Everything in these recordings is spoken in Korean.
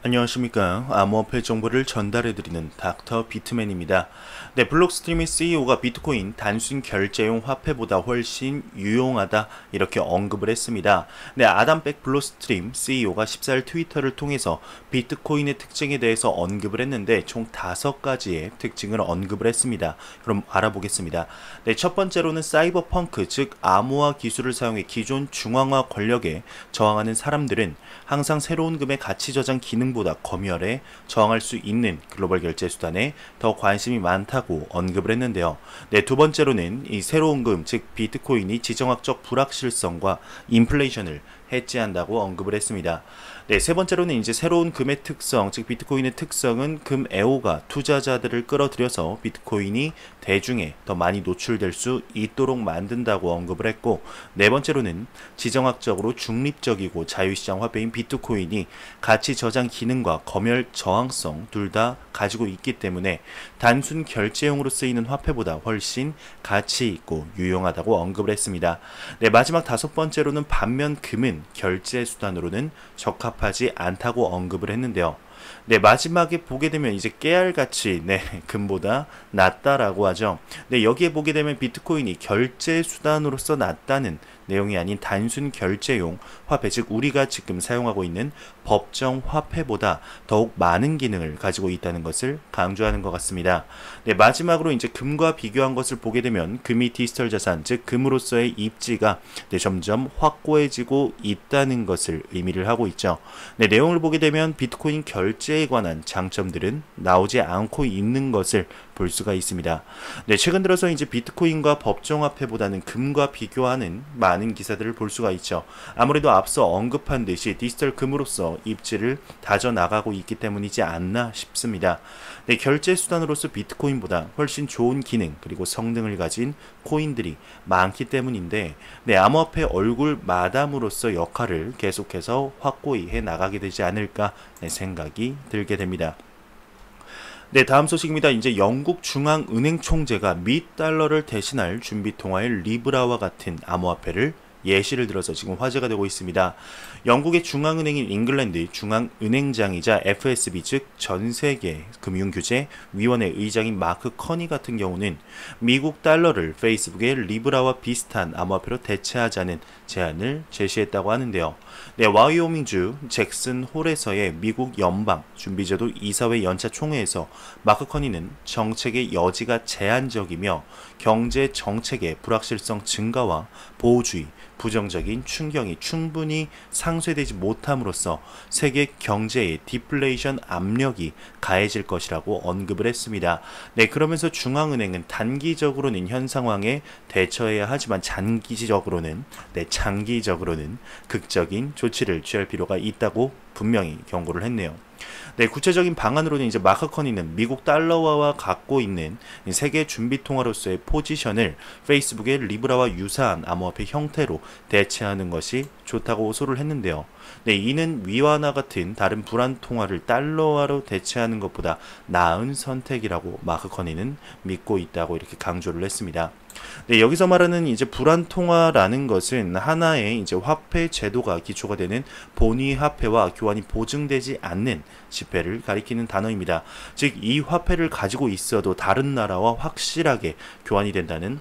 안녕하십니까. 암호화폐 정보를 전달해드리는 닥터 비트맨입니다. 네, 블록스트림의 CEO가 비트코인 단순 결제용 화폐보다 훨씬 유용하다 이렇게 언급을 했습니다. 네, 아담백 블록스트림 CEO가 14일 트위터를 통해서 비트코인의 특징에 대해서 언급을 했는데 총 5가지의 특징을 언급을 했습니다. 그럼 알아보겠습니다. 네, 첫 번째로는 사이버펑크, 즉 암호화 기술을 사용해 기존 중앙화 권력에 저항하는 사람들은 항상 새로운 금의 가치 저장 기능보다 검열에 저항할 수 있는 글로벌 결제 수단에 더 관심이 많다고 언급을 했는데요. 네, 두 번째로는 이 새로운 금, 즉 비트코인이 지정학적 불확실성과 인플레이션을 해지한다고 언급을 했습니다. 네, 세 번째로는 이제 새로운 금의 특성, 즉 비트코인의 특성은 금 애호가 투자자들을 끌어들여서 비트코인이 대중에 더 많이 노출될 수 있도록 만든다고 언급을 했고, 네 번째로는 지정학적으로 중립적이고 자유시장 화폐인 비트코인이 가치 저장 기능과 검열 저항성 둘 다 가지고 있기 때문에 단순 결제용으로 쓰이는 화폐보다 훨씬 가치 있고 유용하다고 언급을 했습니다. 네, 마지막 다섯 번째로는 반면 금은 결제 수단으로는 적합하지 않다고 언급을 했는데요. 네, 마지막에 보게 되면 이제 깨알같이 네, 금보다 낫다라고 하죠. 네, 여기에 보게 되면 비트코인이 결제 수단으로서 낫다는 내용이 아닌 단순 결제용 화폐, 즉 우리가 지금 사용하고 있는 법정 화폐보다 더욱 많은 기능을 가지고 있다는 것을 강조하는 것 같습니다. 네, 마지막으로 이제 금과 비교한 것을 보게 되면 금이 디지털 자산, 즉 금으로서의 입지가 네, 점점 확고해지고 있다는 것을 의미를 하고 있죠. 네, 내용을 보게 되면 비트코인 결제에 관한 장점들은 나오지 않고 있는 것을 볼 수가 있습니다. 네, 최근 들어서 이제 비트코인과 법정화폐보다는 금과 비교하는 많은 기사들을 볼 수가 있죠. 아무래도 앞서 언급한 듯이 디지털 금으로서 입지를 다져 나가고 있기 때문이지 않나 싶습니다. 네, 결제 수단으로서 비트코인보다 훨씬 좋은 기능 그리고 성능을 가진 코인들이 많기 때문인데, 네, 암호화폐 얼굴 마담으로서 역할을 계속해서 확고히 해 나가게 되지 않을까 생각이 들게 됩니다. 네, 다음 소식입니다. 이제 영국 중앙은행 총재가 미 달러를 대신할 준비 통화의 리브라와 같은 암호화폐를 예시를 들어서 지금 화제가 되고 있습니다. 영국의 중앙은행인 잉글랜드 중앙은행장이자 FSB 즉 전세계 금융규제위원회 의장인 마크 커니 같은 경우는 미국 달러를 페이스북의 리브라와 비슷한 암호화폐로 대체하자는 제안을 제시했다고 하는데요. 네, 와이오밍주 잭슨 홀에서의 미국 연방 준비제도 이사회 연차 총회에서 마크 커니는 정책의 여지가 제한적이며 경제 정책의 불확실성 증가와 보호주의, 부정적인 충격이 충분히 상쇄되지 못함으로써 세계 경제의 디플레이션 압력이 가해질 것이라고 언급을 했습니다. 네, 그러면서 중앙은행은 단기적으로는 현 상황에 대처해야 하지만 장기적으로는 극적인 조치를 취할 필요가 있다고 분명히 경고를 했네요. 네, 구체적인 방안으로는 이제 마크 커니는 미국 달러화와 갖고 있는 세계 준비 통화로서의 포지션을 페이스북의 리브라와 유사한 암호화폐 형태로 대체하는 것이 좋다고 호소를 했는데요. 네, 이는 위와나 같은 다른 불안 통화를 달러화로 대체하는 것보다 나은 선택이라고 마크 커니는 믿고 있다고 이렇게 강조를 했습니다. 네, 여기서 말하는 이제 불안 통화라는 것은 하나의 이제 화폐 제도가 기초가 되는 본위 화폐와 교환이 보증되지 않는 지폐를 가리키는 단어입니다. 즉, 이 화폐를 가지고 있어도 다른 나라와 확실하게 교환이 된다는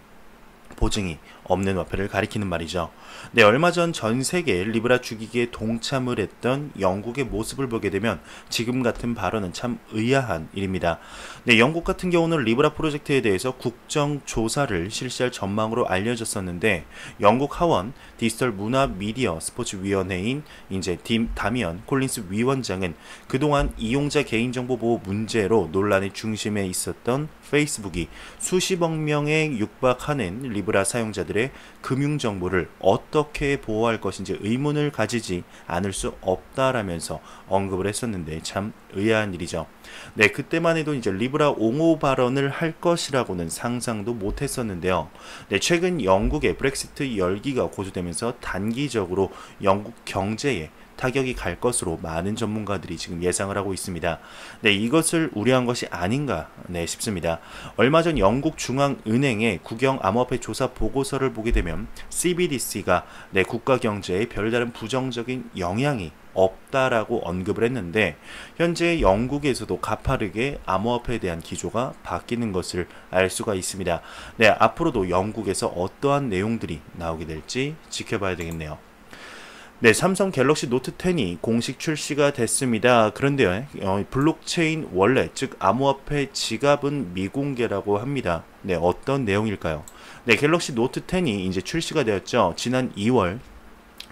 보증이 없는 화폐를 가리키는 말이죠. 네, 얼마 전 전 세계 리브라 죽이기에 동참을 했던 영국의 모습을 보게 되면 지금 같은 발언은 참 의아한 일입니다. 네, 영국 같은 경우는 리브라 프로젝트에 대해서 국정조사를 실시할 전망으로 알려졌었는데, 영국 하원 디지털 문화 미디어 스포츠 위원회인 이제 다미언 콜린스 위원장은 그동안 이용자 개인정보 보호 문제로 논란의 중심에 있었던 페이스북이 수십억 명에 육박하는 리브라 사용자들의 금융정보를 어떻게 보호할 것인지 의문을 가지지 않을 수 없다라면서 언급을 했었는데 참 의아한 일이죠. 네, 그때만 해도 이제 리브라 옹호 발언을 할 것이라고는 상상도 못했었는데요. 네, 최근 영국의 브렉시트 열기가 고조되면서 단기적으로 영국 경제에 타격이 갈 것으로 많은 전문가들이 지금 예상을 하고 있습니다. 네, 이것을 우려한 것이 아닌가 싶습니다. 얼마 전 영국 중앙은행의 국영 암호화폐 조사 보고서를 보게 되면 CBDC가 국가 경제에 별다른 부정적인 영향이 없다라고 언급을 했는데 현재 영국에서도 가파르게 암호화폐에 대한 기조가 바뀌는 것을 알 수가 있습니다. 네, 앞으로도 영국에서 어떠한 내용들이 나오게 될지 지켜봐야 되겠네요. 네, 삼성 갤럭시 노트 10이 공식 출시가 됐습니다. 그런데 블록체인 월렛, 즉 암호화폐 지갑은 미공개라고 합니다. 네, 어떤 내용일까요? 네, 갤럭시 노트 10이 이제 출시가 되었죠. 지난 2월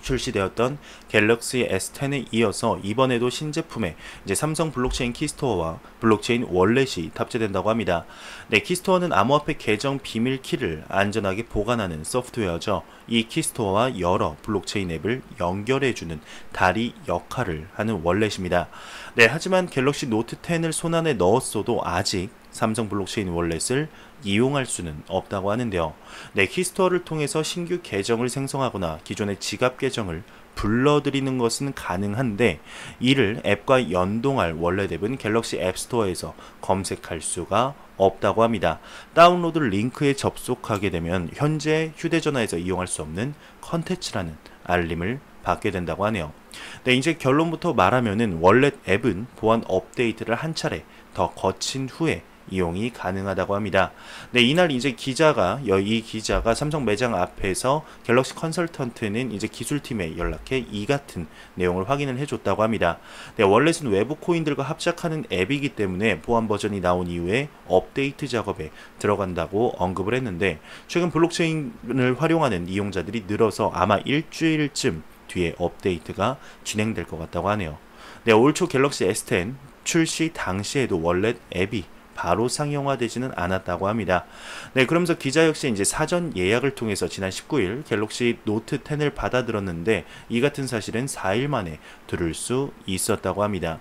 출시되었던 갤럭시 S10에 이어서 이번에도 신제품에 이제 삼성 블록체인 키스토어와 블록체인 월렛이 탑재된다고 합니다. 네, 키스토어는 암호화폐 계정 비밀 키를 안전하게 보관하는 소프트웨어죠. 이 키스토어와 여러 블록체인 앱을 연결해주는 다리 역할을 하는 월렛입니다. 네, 하지만 갤럭시 노트 10을 손안에 넣었어도 아직 삼성 블록체인 월렛을 이용할 수는 없다고 하는데요. 네, 키스토어를 통해서 신규 계정을 생성하거나 기존의 지갑 계정을 불러들이는 것은 가능한데 이를 앱과 연동할 월렛 앱은 갤럭시 앱스토어에서 검색할 수가 없다고 합니다. 다운로드 링크에 접속하게 되면 현재 휴대전화에서 이용할 수 없는 컨텐츠라는 알림을 받게 된다고 하네요. 네, 이제 결론부터 말하면은 월렛 앱은 보안 업데이트를 한 차례 더 거친 후에 이용이 가능하다고 합니다. 네, 이날 이제 이 기자가 삼성 매장 앞에서 갤럭시 컨설턴트는 이제 기술팀에 연락해 이 같은 내용을 확인을 해줬다고 합니다. 네, 월렛은 외부 코인들과 합작하는 앱이기 때문에 보안 버전이 나온 이후에 업데이트 작업에 들어간다고 언급을 했는데 최근 블록체인을 활용하는 이용자들이 늘어서 아마 일주일쯤 뒤에 업데이트가 진행될 것 같다고 하네요. 네, 올 초 갤럭시 S10 출시 당시에도 월렛 앱이 바로 상용화되지는 않았다고 합니다. 네, 그러면서 기자 역시 이제 사전 예약을 통해서 지난 19일 갤럭시 노트 10을 받아들었는데 이 같은 사실은 4일 만에 들을 수 있었다고 합니다.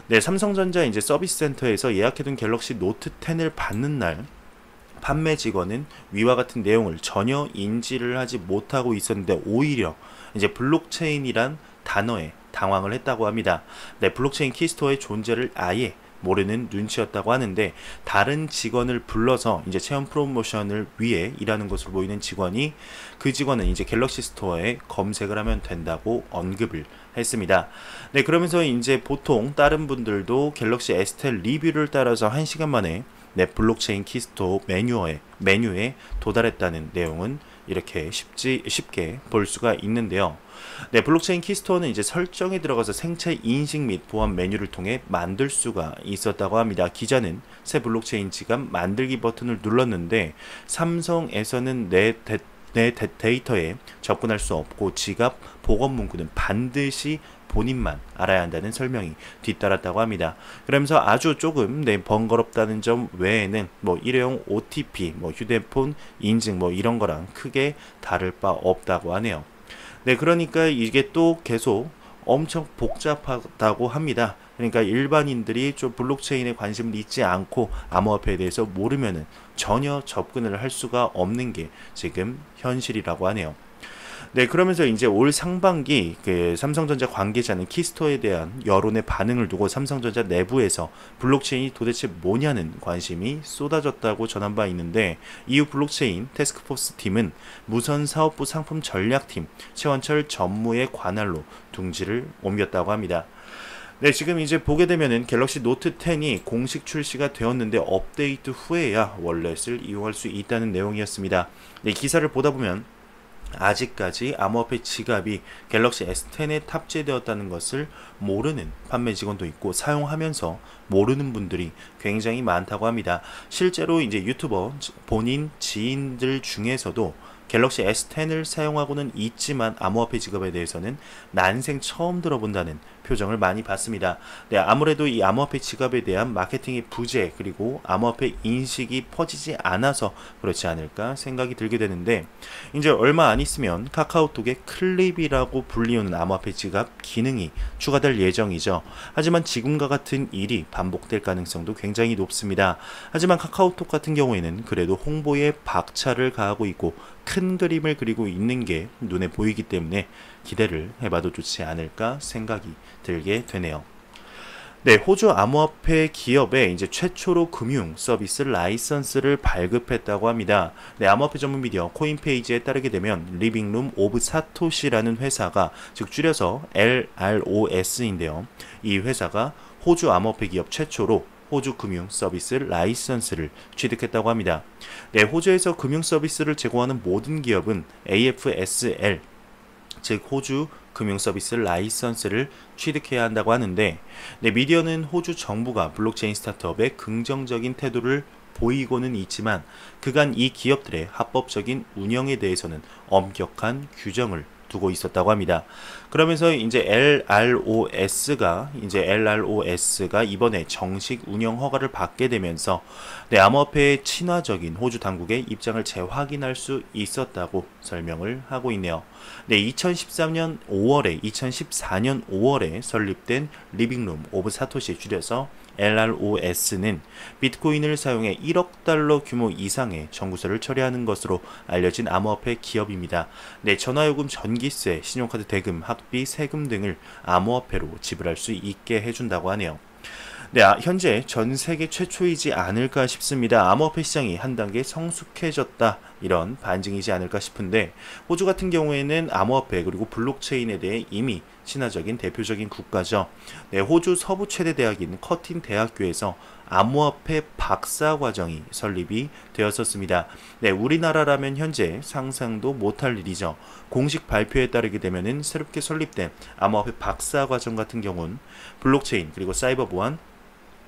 네, 삼성전자 이제 서비스 센터에서 예약해둔 갤럭시 노트 10을 받는 날 판매 직원은 위와 같은 내용을 전혀 인지를 하지 못하고 있었는데 오히려 이제 블록체인이란 단어에 당황을 했다고 합니다. 네, 블록체인 키스토어의 존재를 아예 모르는 눈치였다고 하는데 다른 직원을 불러서 이제 체험 프로모션을 위해 일하는 것으로 보이는 직원이 그 직원은 이제 갤럭시 스토어에 검색을 하면 된다고 언급을 했습니다. 네, 그러면서 이제 보통 다른 분들도 갤럭시 S10 리뷰를 따라서 1시간 만에 네, 블록체인 키스토어 메뉴에 도달했다는 내용은 이렇게 쉽게 볼 수가 있는데요. 네, 블록체인 키스토어는 이제 설정에 들어가서 생체 인식 및 보안 메뉴를 통해 만들 수가 있었다고 합니다. 기자는 새 블록체인 지갑 만들기 버튼을 눌렀는데 삼성에서는 내 데이터에 접근할 수 없고 지갑 복원 문구는 반드시 본인만 알아야 한다는 설명이 뒤따랐다고 합니다. 그러면서 아주 조금 번거롭다는 점 외에는 일회용 OTP, 휴대폰 인증 이런 거랑 크게 다를 바 없다고 하네요. 네, 그러니까 이게 또 계속 엄청 복잡하다고 합니다. 그러니까 일반인들이 좀 블록체인에 관심을 잊지 않고 암호화폐에 대해서 모르면은 전혀 접근을 할 수가 없는 게 지금 현실이라고 하네요. 네, 그러면서 이제 올 상반기 삼성전자 관계자는 키스토어에 대한 여론의 반응을 두고 삼성전자 내부에서 블록체인이 도대체 뭐냐는 관심이 쏟아졌다고 전한 바 있는데 이후 블록체인 태스크포스 팀은 무선사업부 상품 전략팀 최원철 전무의 관할로 둥지를 옮겼다고 합니다. 네, 지금 이제 보게 되면은 갤럭시 노트 10이 공식 출시가 되었는데 업데이트 후에야 월렛을 이용할 수 있다는 내용이었습니다. 네, 기사를 보다 보면 아직까지 암호화폐 지갑이 갤럭시 S10에 탑재되었다는 것을 모르는 판매 직원도 있고 사용하면서 모르는 분들이 굉장히 많다고 합니다. 실제로 이제 유튜버 본인 지인들 중에서도 갤럭시 S10을 사용하고는 있지만 암호화폐 지갑에 대해서는 난생 처음 들어본다는 표정을 많이 봤습니다. 네, 아무래도 이 암호화폐 지갑에 대한 마케팅의 부재 그리고 암호화폐 인식이 퍼지지 않아서 그렇지 않을까 생각이 들게 되는데 이제 얼마 안 있으면 카카오톡의 클립이라고 불리우는 암호화폐 지갑 기능이 추가될 예정이죠. 하지만 지금과 같은 일이 반복될 가능성도 굉장히 높습니다. 하지만 카카오톡 같은 경우에는 그래도 홍보에 박차를 가하고 있고 큰 그림을 그리고 있는 게 눈에 보이기 때문에 기대를 해봐도 좋지 않을까 생각이 들게 되네요. 네, 호주 암호화폐 기업에 이제 최초로 금융 서비스 라이선스를 발급했다고 합니다. 네, 암호화폐 전문 미디어 코인페이지에 따르게 되면 리빙룸 오브 사토시라는 회사가 즉 줄여서 LROS인데요. 이 회사가 호주 암호화폐 기업 최초로 호주 금융 서비스 라이선스를 취득했다고 합니다. 네, 호주에서 금융 서비스를 제공하는 모든 기업은 AFSL 즉 호주 금융서비스 라이선스를 취득해야 한다고 하는데, 네, 미디어는 호주 정부가 블록체인 스타트업에 긍정적인 태도를 보이고는 있지만 그간 이 기업들의 합법적인 운영에 대해서는 엄격한 규정을 두고 있었다고 합니다. 그러면서 이제 LROS가 이번에 정식 운영 허가를 받게 되면서 네, 암호화폐의 친화적인 호주 당국의 입장을 재확인할 수 있었다고 설명을 하고 있네요. 네, 2014년 5월에 설립된 리빙룸 오브 사토시 줄여서 LROS는 비트코인을 사용해 1억 달러 규모 이상의 청구서를 처리하는 것으로 알려진 암호화폐 기업입니다. 네, 전화요금, 전기세, 신용카드 대금, 학비, 세금 등을 암호화폐로 지불할 수 있게 해준다고 하네요. 네, 현재 전 세계 최초이지 않을까 싶습니다. 암호화폐 시장이 한 단계 성숙해졌다, 이런 반증이지 않을까 싶은데, 호주 같은 경우에는 암호화폐 그리고 블록체인에 대해 이미 친화적인 대표적인 국가죠. 네, 호주 서부 최대 대학인 커틴 대학교에서 암호화폐 박사 과정이 설립이 되었었습니다. 네, 우리나라라면 현재 상상도 못할 일이죠. 공식 발표에 따르게 되면은 새롭게 설립된 암호화폐 박사 과정 같은 경우는 블록체인 그리고 사이버 보안,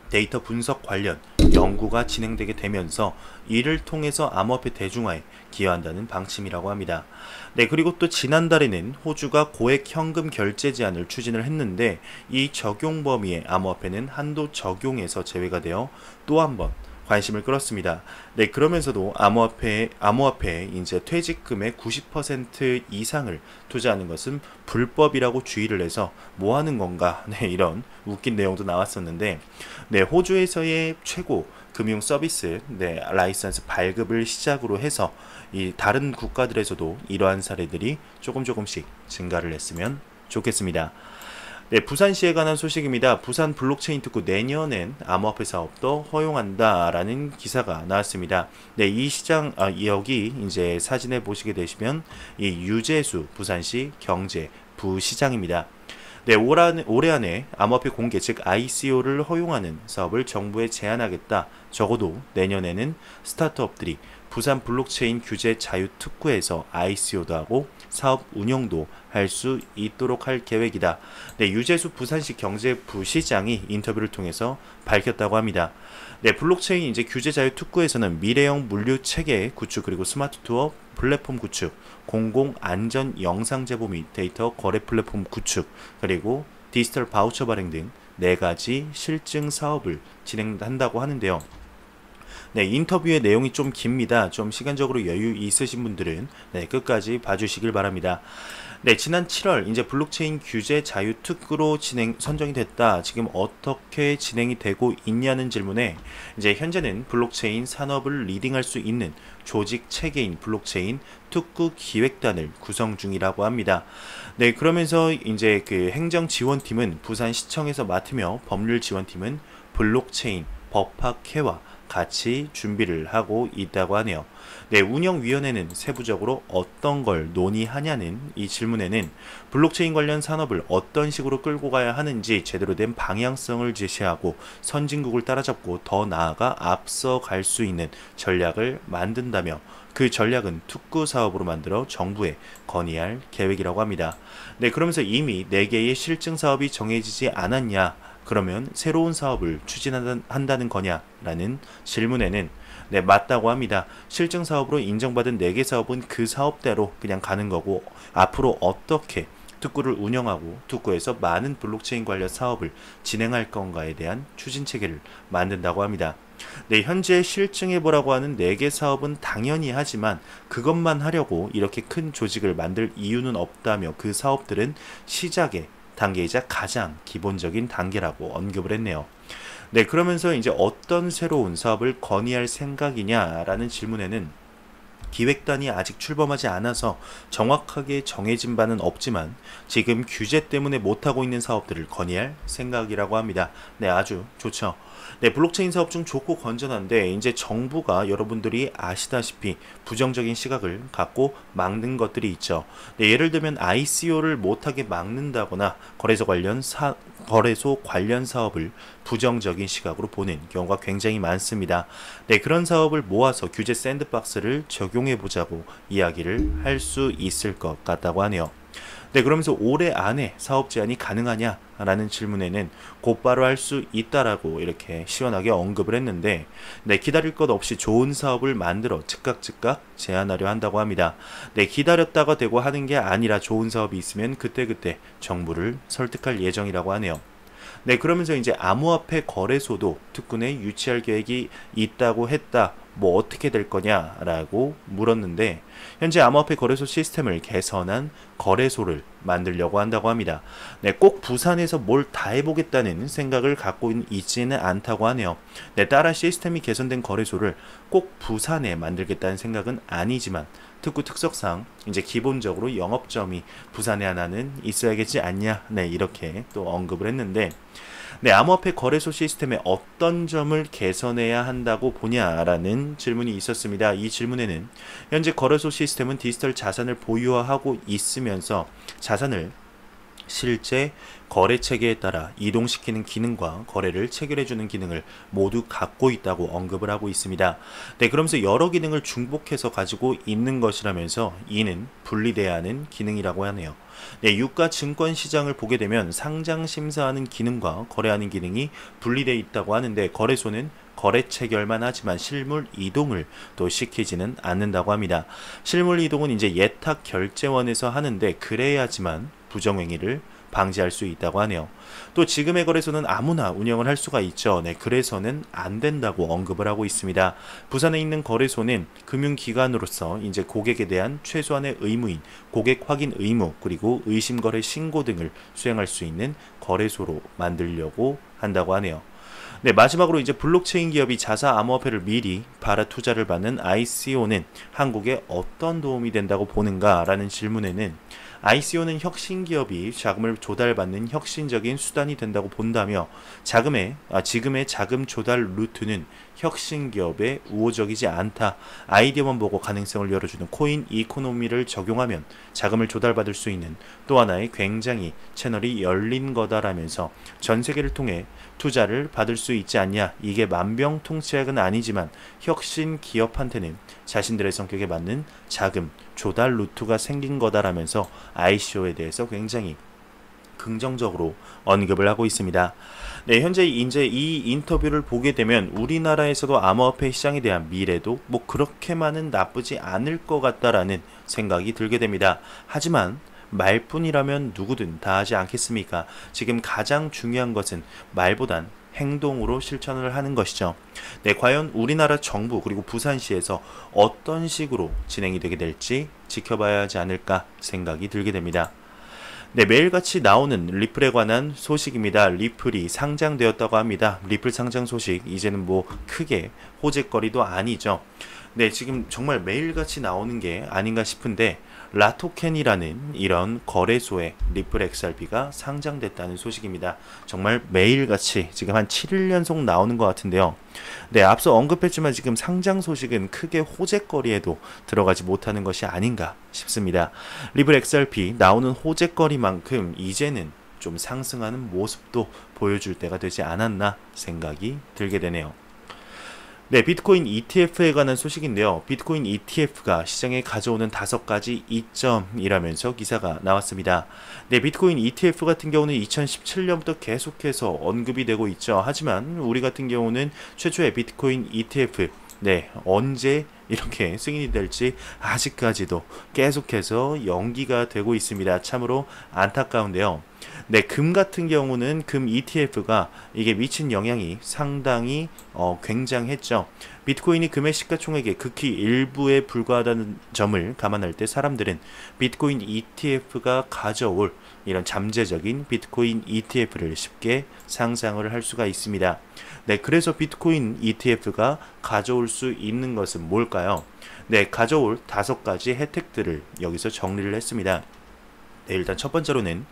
데이터 분석 관련 연구가 진행되게 되면서 이를 통해서 암호화폐 대중화에 기여한다는 방침이라고 합니다. 네, 그리고 또 지난달에는 호주가 고액 현금 결제 제한을 추진을 했는데 이 적용 범위의 암호화폐는 한도 적용에서 제외가 되어 또 한 번 관심을 끌었습니다. 네, 그러면서도 암호화폐에 이제 퇴직금의 90% 이상을 투자하는 것은 불법이라고 주의를 해서 뭐 하는 건가? 네, 이런 웃긴 내용도 나왔었는데, 네, 호주에서의 최고 금융 서비스 라이선스 발급을 시작으로 해서 이 다른 국가들에서도 이러한 사례들이 조금씩 증가를 했으면 좋겠습니다. 네, 부산시에 관한 소식입니다. 부산 블록체인 특구 내년엔 암호화폐 사업도 허용한다라는 기사가 나왔습니다. 네, 이 시장, 여기 이제 사진에 보시게 되시면 이 유재수 부산시 경제부시장입니다. 네, 올해 안에 암호화폐 공개 즉 ICO를 허용하는 사업을 정부에 제안하겠다. 적어도 내년에는 스타트업들이 부산 블록체인 규제 자유 특구에서 ICO도 하고 사업 운영도 할 수 있도록 할 계획이다. 네, 유재수 부산시 경제부시장이 인터뷰를 통해서 밝혔다고 합니다. 네, 블록체인 이제 규제 자유 특구에서는 미래형 물류 체계 구축 그리고 스마트 투어 플랫폼 구축, 공공 안전 영상 제보 및 데이터 거래 플랫폼 구축, 그리고 디지털 바우처 발행 등 4가지 실증 사업을 진행한다고 하는데요. 네, 인터뷰의 내용이 좀 깁니다. 좀 시간적으로 여유 있으신 분들은 네, 끝까지 봐주시길 바랍니다. 네, 지난 7월 이제 블록체인 규제 자유 특구로 선정이 됐다. 지금 어떻게 진행이 되고 있냐는 질문에 이제 현재는 블록체인 산업을 리딩할 수 있는 조직 체계인 블록체인 특구 기획단을 구성 중이라고 합니다. 네, 그러면서 이제 그 행정지원팀은 부산시청에서 맡으며 법률지원팀은 블록체인 법학회와 같이 준비를 하고 있다고 하네요. 네, 운영위원회는 세부적으로 어떤 걸 논의하냐는 이 질문에는 블록체인 관련 산업을 어떤 식으로 끌고 가야 하는지 제대로 된 방향성을 제시하고 선진국을 따라잡고 더 나아가 앞서 갈 수 있는 전략을 만든다며 그 전략은 특구 사업으로 만들어 정부에 건의할 계획이라고 합니다. 네, 그러면서 이미 4개의 실증 사업이 정해지지 않았냐? 그러면 새로운 사업을 추진한다는 거냐? 라는 질문에는 네, 맞다고 합니다. 실증 사업으로 인정받은 4개 사업은 그 사업대로 그냥 가는 거고, 앞으로 어떻게 특구를 운영하고 특구에서 많은 블록체인 관련 사업을 진행할 건가에 대한 추진 체계를 만든다고 합니다. 네, 현재 실증해보라고 하는 4개 사업은 당연히 하지만 그것만 하려고 이렇게 큰 조직을 만들 이유는 없다며 그 사업들은 시작의 단계이자 가장 기본적인 단계라고 언급을 했네요. 네, 그러면서 이제 어떤 새로운 사업을 건의할 생각이냐라는 질문에는 기획단이 아직 출범하지 않아서 정확하게 정해진 바는 없지만 지금 규제 때문에 못하고 있는 사업들을 건의할 생각이라고 합니다. 네, 아주 좋죠. 네, 블록체인 사업 중 좋고 건전한데 이제 정부가 여러분들이 아시다시피 부정적인 시각을 갖고 막는 것들이 있죠. 네, 예를 들면 ICO를 못하게 막는다거나 거래소 관련 사업을 부정적인 시각으로 보는 경우가 굉장히 많습니다. 네, 그런 사업을 모아서 규제 샌드박스를 적용해 보자고 이야기를 할 수 있을 것 같다고 하네요. 네, 그러면서 올해 안에 사업 제한이 가능하냐? 라는 질문에는 곧바로 할 수 있다라고 이렇게 시원하게 언급을 했는데, 네, 기다릴 것 없이 좋은 사업을 만들어 즉각 제안하려 한다고 합니다. 네, 기다렸다가 되고 하는 게 아니라 좋은 사업이 있으면 그때그때 정부를 설득할 예정이라고 하네요. 네, 그러면서 이제 암호화폐 거래소도 특군에 유치할 계획이 있다고 했다. 뭐 어떻게 될 거냐라고 물었는데, 현재 암호화폐 거래소 시스템을 개선한 거래소를 만들려고 한다고 합니다. 네, 꼭 부산에서 뭘 다 해보겠다는 생각을 갖고 있지는 않다고 하네요. 네, 따라 시스템이 개선된 거래소를 꼭 부산에 만들겠다는 생각은 아니지만 특구 특성상 이제 기본적으로 영업점이 부산에 하나는 있어야겠지 않냐, 네, 이렇게 또 언급을 했는데, 네, 암호화폐 거래소 시스템의 어떤 점을 개선해야 한다고 보냐라는 질문이 있었습니다. 이 질문에는 현재 거래소 시스템은 디지털 자산을 보유하고 있으면서 자산을 실제 거래 체계에 따라 이동시키는 기능과 거래를 체결해주는 기능을 모두 갖고 있다고 언급을 하고 있습니다. 네, 그러면서 여러 기능을 중복해서 가지고 있는 것이라면서 이는 분리돼야 하는 기능이라고 하네요. 네, 유가 증권 시장을 보게 되면 상장 심사하는 기능과 거래하는 기능이 분리되어 있다고 하는데, 거래소는 거래 체결만 하지만 실물 이동을 또 시키지는 않는다고 합니다. 실물 이동은 이제 예탁 결제원에서 하는데 그래야지만 부정행위를 방지할 수 있다고 하네요. 또 지금의 거래소는 아무나 운영을 할 수가 있죠. 네, 그래서는 안 된다고 언급을 하고 있습니다. 부산에 있는 거래소는 금융기관으로서 이제 고객에 대한 최소한의 의무인 고객 확인 의무, 그리고 의심거래 신고 등을 수행할 수 있는 거래소로 만들려고 한다고 하네요. 네, 마지막으로 이제 블록체인 기업이 자사 암호화폐를 미리 발아 투자를 받는 ICO는 한국에 어떤 도움이 된다고 보는가라는 질문에는 ICO는 혁신 기업이 자금을 조달받는 혁신적인 수단이 된다고 본다며, 지금의 자금 조달 루트는 혁신 기업에 우호적이지 않다. 아이디어만 보고 가능성을 열어주는 코인 이코노미를 적용하면 자금을 조달받을 수 있는 또 하나의 굉장히 채널이 열린 거다라면서 전 세계를 통해 투자를 받을 수 있지 않냐. 이게 만병통치약은 아니지만 혁신 기업한테는 자신들의 성격에 맞는 자금 조달 루트가 생긴 거다라면서 ICO에 대해서 굉장히 긍정적으로 언급을 하고 있습니다. 네, 현재 이제 이 인터뷰를 보게 되면 우리나라에서도 암호화폐 시장에 대한 미래도 뭐 그렇게만은 나쁘지 않을 것 같다라는 생각이 들게 됩니다. 하지만 말뿐이라면 누구든 다 하지 않겠습니까? 지금 가장 중요한 것은 말보단 행동으로 실천을 하는 것이죠. 네, 과연 우리나라 정부 그리고 부산시에서 어떤 식으로 진행이 되게 될지 지켜봐야 하지 않을까 생각이 들게 됩니다. 네, 매일같이 나오는 리플에 관한 소식입니다. 리플이 상장되었다고 합니다. 리플 상장 소식, 이제는 뭐 크게 호재거리도 아니죠. 네, 지금 정말 매일같이 나오는 게 아닌가 싶은데, 라토켄이라는 이런 거래소에 리플 XRP가 상장됐다는 소식입니다. 정말 매일같이 지금 한 7일 연속 나오는 것 같은데요. 네, 앞서 언급했지만 지금 상장 소식은 크게 호재거리에도 들어가지 못하는 것이 아닌가 싶습니다. 리플 XRP 나오는 호재거리만큼 이제는 좀 상승하는 모습도 보여줄 때가 되지 않았나 생각이 들게 되네요. 네, 비트코인 ETF에 관한 소식인데요. 비트코인 ETF가 시장에 가져오는 5가지 이점이라면서 기사가 나왔습니다. 네, 비트코인 ETF 같은 경우는 2017년부터 계속해서 언급이 되고 있죠. 하지만 우리 같은 경우는 최초의 비트코인 ETF, 네, 언제 이렇게 승인이 될지 아직까지도 계속해서 연기가 되고 있습니다. 참으로 안타까운데요. 네, 금 같은 경우는 금 ETF가 이게 미친 영향이 상당히 굉장했죠. 비트코인이 금의 시가총액의 극히 일부에 불과하다는 점을 감안할 때 사람들은 비트코인 ETF가 가져올 이런 잠재적인 비트코인 ETF를 쉽게 상상을 할 수가 있습니다. 네, 그래서 비트코인 ETF가 가져올 수 있는 것은 뭘까요? 네, 가져올 5가지 혜택들을 여기서 정리를 했습니다. 네, 일단 첫 번째로는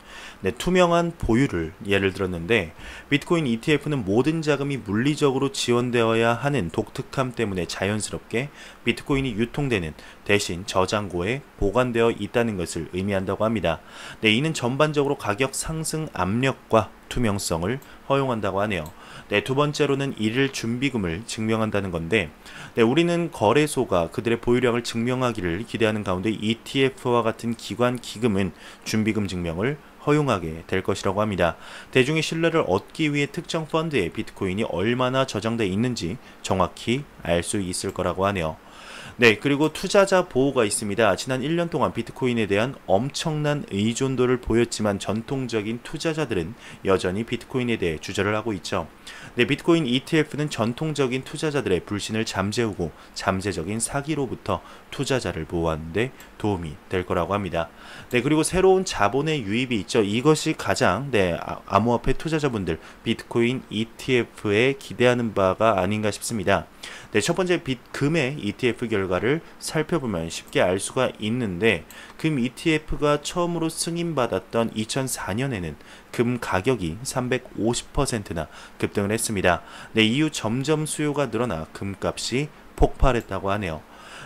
투명한 보유를 예를 들었는데, 비트코인 ETF는 모든 자금이 물리적으로 지원되어야 하는 독특함 때문에 자연스럽게 비트코인이 유통되는 대신 저장고에 보관되어 있다는 것을 의미한다고 합니다. 네, 이는 전반적으로 가격 상승 압력과 투명성을 허용한다고 하네요. 네, 두 번째로는 일일 준비금을 증명한다는 건데, 네, 우리는 거래소가 그들의 보유량을 증명하기를 기대하는 가운데 ETF와 같은 기관 기금은 준비금 증명을 허용하게 될 것이라고 합니다. 대중의 신뢰를 얻기 위해 특정 펀드에 비트코인이 얼마나 저장돼 있는지 정확히 알 수 있을 거라고 하네요. 네, 그리고 투자자 보호가 있습니다. 지난 1년 동안 비트코인에 대한 엄청난 의존도를 보였지만 전통적인 투자자들은 여전히 비트코인에 대해 주저를 하고 있죠. 네, 비트코인 ETF는 전통적인 투자자들의 불신을 잠재우고 잠재적인 사기로부터 투자자를 보호하는 데 도움이 될 거라고 합니다. 네, 그리고 새로운 자본의 유입이 있죠. 이것이 가장 암호화폐 투자자분들 비트코인 ETF에 기대하는 바가 아닌가 싶습니다. 네, 첫 번째 금의 ETF 결과를 살펴보면 쉽게 알 수가 있는데, 금 ETF가 처음으로 승인받았던 2004년에는 금 가격이 350%나 급등을 했습니다. 네, 이후 점점 수요가 늘어나 금값이 폭발했다고 하네요.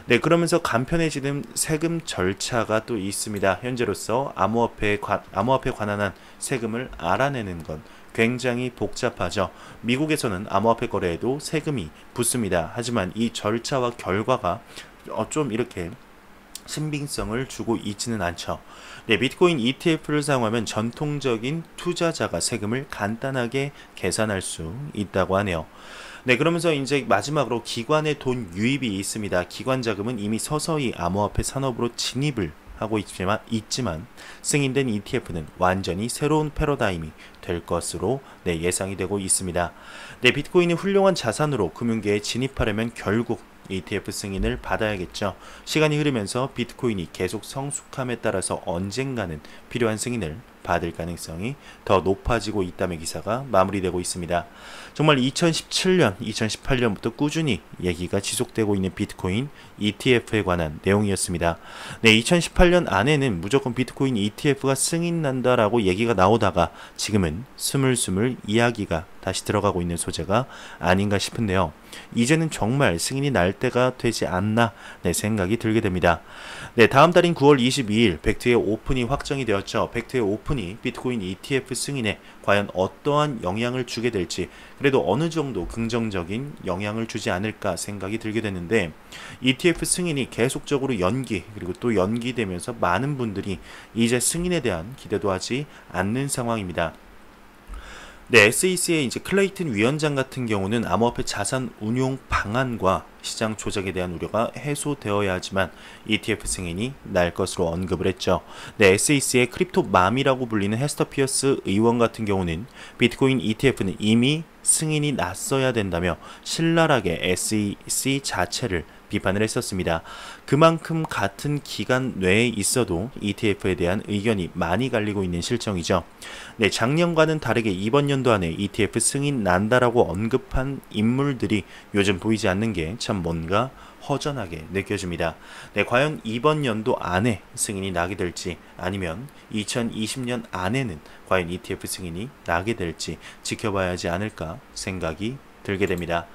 네, 그러면서 간편해지는 세금 절차가 또 있습니다. 현재로서 암호화폐에 관한 세금을 알아내는 건 굉장히 복잡하죠. 미국에서는 암호화폐 거래에도 세금이 붙습니다. 하지만 이 절차와 결과가 좀 이렇게 신빙성을 주고 있지는 않죠. 네, 비트코인 ETF를 사용하면 전통적인 투자자가 세금을 간단하게 계산할 수 있다고 하네요. 네, 그러면서 이제 마지막으로 기관의 돈 유입이 있습니다. 기관 자금은 이미 서서히 암호화폐 산업으로 진입을 하고 있지만 승인된 ETF는 완전히 새로운 패러다임이 될 것으로 예상이 되고 있습니다. 네, 비트코인이 훌륭한 자산으로 금융계에 진입하려면 결국 ETF 승인을 받아야겠죠. 시간이 흐르면서 비트코인이 계속 성숙함에 따라서 언젠가는 필요한 승인을 받을 가능성이 더 높아지고 있다며 기사가 마무리되고 있습니다. 정말 2017년, 2018년부터 꾸준히 얘기가 지속되고 있는 비트코인 ETF에 관한 내용이었습니다. 네, 2018년 안에는 무조건 비트코인 ETF가 승인난다라고 얘기가 나오다가 지금은 스물스물 이야기가 다시 들어가고 있는 소재가 아닌가 싶은데요. 이제는 정말 승인이 날 때가 되지 않나 생각이 들게 됩니다. 네, 다음 달인 9월 22일 벡트의 오픈이 확정이 되었죠. 벡트의 오픈이 비트코인 ETF 승인에 과연 어떠한 영향을 주게 될지, 그래도 어느 정도 긍정적인 영향을 주지 않을까 생각이 들게 되는데, ETF 승인이 계속적으로 그리고 또 연기되면서 많은 분들이 이제 승인에 대한 기대도 하지 않는 상황입니다. 네, SEC의 이제 클레이튼 위원장 같은 경우는 암호화폐 자산 운용 방안과 시장 조작에 대한 우려가 해소되어야 하지만 ETF 승인이 날 것으로 언급을 했죠. 네, SEC의 크립토맘이라고 불리는 헤스터 피어스 의원 같은 경우는 비트코인 ETF는 이미 승인이 났어야 된다며 신랄하게 SEC 자체를 비판을 했었습니다. 그만큼 같은 기간 내에 있어도 ETF에 대한 의견이 많이 갈리고 있는 실정이죠. 네, 작년과는 다르게 이번 연도 안에 ETF 승인 난다라고 언급한 인물들이 요즘 보이지 않는 게 참 뭔가 허전하게 느껴집니다. 네, 과연 이번 연도 안에 승인이 나게 될지, 아니면 2020년 안에는 과연 ETF 승인이 나게 될지 지켜봐야 하지 않을까 생각이 들게 됩니다.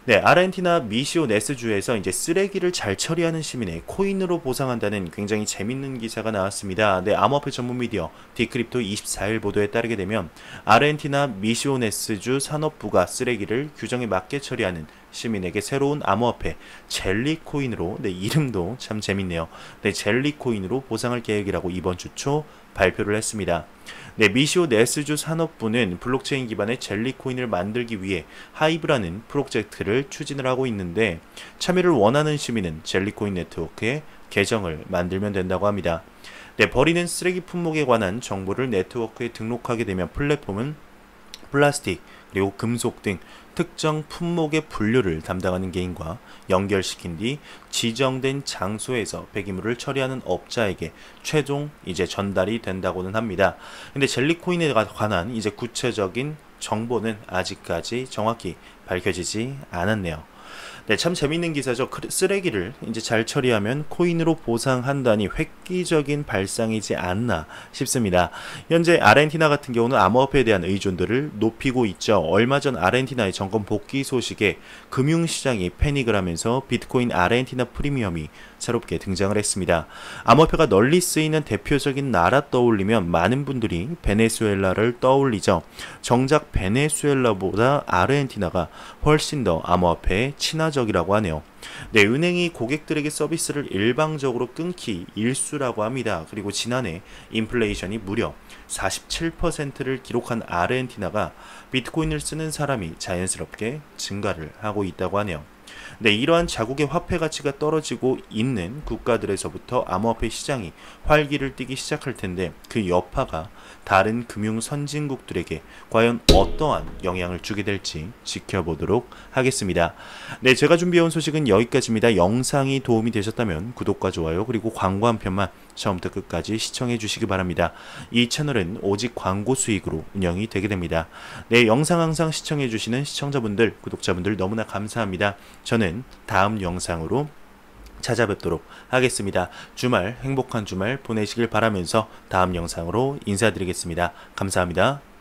네, 아르헨티나 미시오네스주에서 이제 쓰레기를 잘 처리하는 시민의 코인으로 보상한다는 굉장히 재밌는 기사가 나왔습니다. 네, 암호화폐 전문 미디어 디크립토 24일 보도에 따르게 되면 아르헨티나 미시오네스주 산업부가 쓰레기를 규정에 맞게 처리하는 시민에게 새로운 암호화폐 젤리코인으로, 이름도 참 재밌네요. 네, 젤리코인으로 보상할 계획이라고 이번 주 초 발표를 했습니다. 네, 미시오네스주 산업부는 블록체인 기반의 젤리코인을 만들기 위해 하이브라는 프로젝트를 추진을 하고 있는데, 참여를 원하는 시민은 젤리코인 네트워크에 계정을 만들면 된다고 합니다. 네, 버리는 쓰레기 품목에 관한 정보를 네트워크에 등록하게 되면 플랫폼은 플라스틱, 그리고 금속 등 특정 품목의 분류를 담당하는 개인과 연결시킨 뒤 지정된 장소에서 폐기물을 처리하는 업자에게 최종 이제 전달이 된다고는 합니다. 근데 젤리코인에 관한 이제 구체적인 정보는 아직까지 정확히 밝혀지지 않았네요. 네, 참 재밌는 기사죠. 쓰레기를 이제 잘 처리하면 코인으로 보상한다니 획기적인 발상이지 않나 싶습니다. 현재 아르헨티나 같은 경우는 암호화폐에 대한 의존도를 높이고 있죠. 얼마 전 아르헨티나의 정권 복귀 소식에 금융시장이 패닉을 하면서 비트코인 아르헨티나 프리미엄이 새롭게 등장을 했습니다. 암호화폐가 널리 쓰이는 대표적인 나라 떠올리면 많은 분들이 베네수엘라를 떠올리죠. 정작 베네수엘라보다 아르헨티나가 훨씬 더 암호화폐에 친화적이라고 하네요. 네, 은행이 고객들에게 서비스를 일방적으로 끊기 일쑤라고 합니다. 그리고 지난해 인플레이션이 무려 47%를 기록한 아르헨티나가 비트코인을 쓰는 사람이 자연스럽게 증가를 하고 있다고 하네요. 네, 이러한 자국의 화폐 가치가 떨어지고 있는 국가들에서부터 암호화폐 시장이 활기를 띠기 시작할 텐데 그 여파가 다른 금융 선진국들에게 과연 어떠한 영향을 주게 될지 지켜보도록 하겠습니다. 네, 제가 준비해온 소식은 여기까지입니다. 영상이 도움이 되셨다면 구독과 좋아요 그리고 광고 한 편만 처음부터 끝까지 시청해 주시기 바랍니다. 이 채널은 오직 광고 수익으로 운영이 되게 됩니다. 네, 영상 항상 시청해 주시는 시청자분들, 구독자분들 너무나 감사합니다. 저는 다음 영상으로 찾아뵙도록 하겠습니다. 주말 행복한 주말 보내시길 바라면서 다음 영상으로 인사드리겠습니다. 감사합니다.